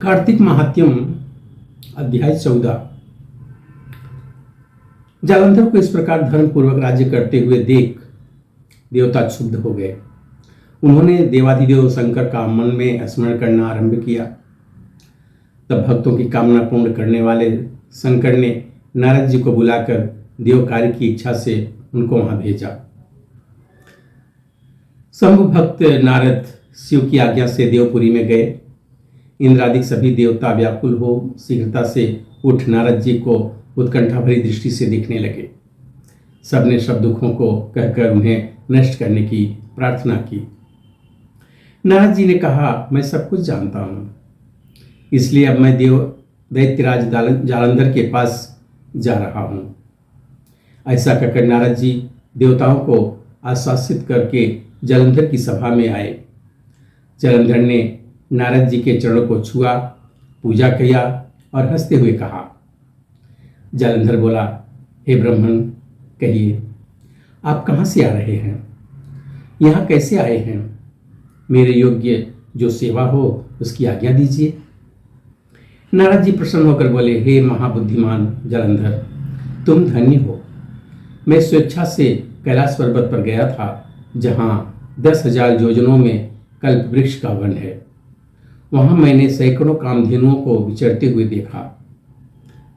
कार्तिक महात्यम अध्याय 14। जालंधर को इस प्रकार धर्मपूर्वक राज्य करते हुए देख देवता क्षुब्ध हो गए। उन्होंने देवाधिदेव शंकर का मन में स्मरण करना आरंभ किया। तब भक्तों की कामना पूर्ण करने वाले शंकर ने नारद जी को बुलाकर देव कार्य की इच्छा से उनको वहां भेजा। शंभु भक्त नारद शिव की आज्ञा से देवपुरी में गए। इंद्रादिक सभी देवता व्याकुल हो शीघ्रता से उठ नारद जी को उत्कंठा भरी दृष्टि से देखने लगे। सबने सब दुखों को कहकर उन्हें नष्ट करने की प्रार्थना की। नारद जी ने कहा, मैं सब कुछ जानता हूँ, इसलिए अब मैं दैत्यराज जालंधर के पास जा रहा हूँ। ऐसा कहकर नारद जी देवताओं को आश्वासित करके जालंधर की सभा में आए। जालंधर ने नारद जी के चरणों को छुआ, पूजा किया और हंसते हुए कहा। जालंधर बोला, हे ब्राह्मण, कहिए आप कहाँ से आ रहे हैं, यहाँ कैसे आए हैं? मेरे योग्य जो सेवा हो उसकी आज्ञा दीजिए। नारद जी प्रसन्न होकर बोले, हे महाबुद्धिमान जालंधर, तुम धन्य हो। मैं स्वेच्छा से कैलाश पर्वत पर गया था, जहाँ 10,000 योजनों में कल्प वृक्ष का वन है। वहां मैंने सैकड़ों कामधेनुओं को विचरते हुए देखा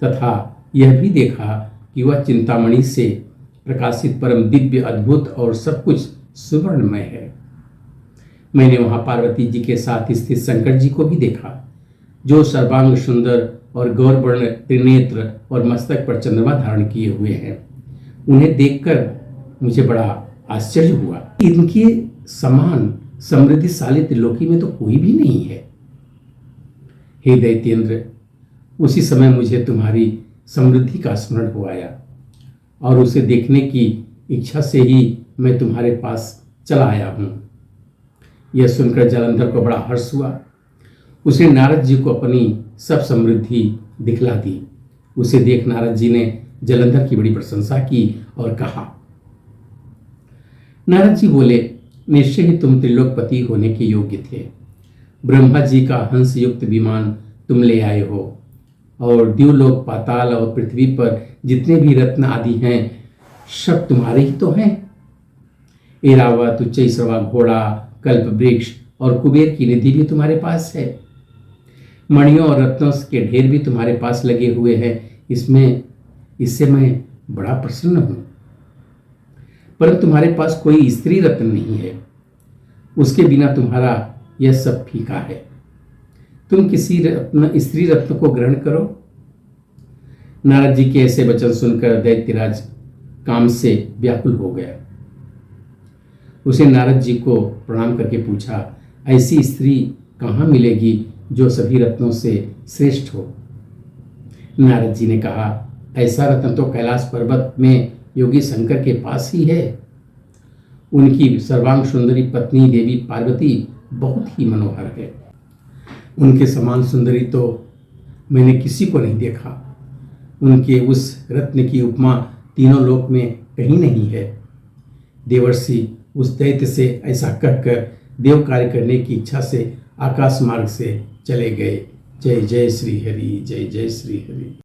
तथा यह भी देखा कि वह चिंतामणि से प्रकाशित परम दिव्य अद्भुत और सब कुछ सुवर्णमय है। मैंने वहां पार्वती जी के साथ स्थित शंकर जी को भी देखा, जो सर्वांग सुंदर और गौरवर्ण त्रिनेत्र और मस्तक पर चंद्रमा धारण किए हुए हैं। उन्हें देखकर मुझे बड़ा आश्चर्य हुआ। इनके समान समृद्धिशाली त्रिलोकी में तो कोई भी नहीं है। हे दैत्येंद्र, उसी समय मुझे तुम्हारी समृद्धि का स्मरण हो आया और उसे देखने की इच्छा से ही मैं तुम्हारे पास चला आया हूँ। यह सुनकर जालंधर को बड़ा हर्ष हुआ। उसने नारद जी को अपनी सब समृद्धि दिखला दी। उसे देख नारद जी ने जालंधर की बड़ी प्रशंसा की और कहा। नारद जी बोले, निश्चय ही तुम त्रिलोकपति होने के योग्य थे। ब्रह्मा जी का हंस युक्त विमान तुम ले आए हो और द्युलोक, पाताल और पृथ्वी पर जितने भी रत्न आदि हैं सब तुम्हारे ही तो हैं। ऐरावत, उच्चैःश्रवा घोड़ा, कल्प वृक्ष और कुबेर की निधि भी तुम्हारे पास है। मणियों और रत्नों के ढेर भी तुम्हारे पास लगे हुए हैं। इससे मैं बड़ा प्रसन्न हूँ। परंतु तुम्हारे पास कोई स्त्री रत्न नहीं है। उसके बिना तुम्हारा यह सब फीका है। तुम किसी स्त्री रत्न को ग्रहण करो। नारद जी के ऐसे वचन सुनकर दैत्यराज काम से व्याकुल हो गया। उसे नारद जी को प्रणाम करके पूछा, ऐसी स्त्री कहाँ मिलेगी जो सभी रत्नों से श्रेष्ठ हो? नारद जी ने कहा, ऐसा रत्न तो कैलाश पर्वत में योगी शंकर के पास ही है। उनकी सर्वांग सुंदरी पत्नी देवी पार्वती बहुत ही मनोहर है। उनके समान सुंदरी तो मैंने किसी को नहीं देखा। उनके उस रत्न की उपमा तीनों लोक में कहीं नहीं है। देवर्षि उस दैत्य से ऐसा कहकर देव कार्य करने की इच्छा से आकाश मार्ग से चले गए। जय जय श्री हरि, जय जय श्री हरि।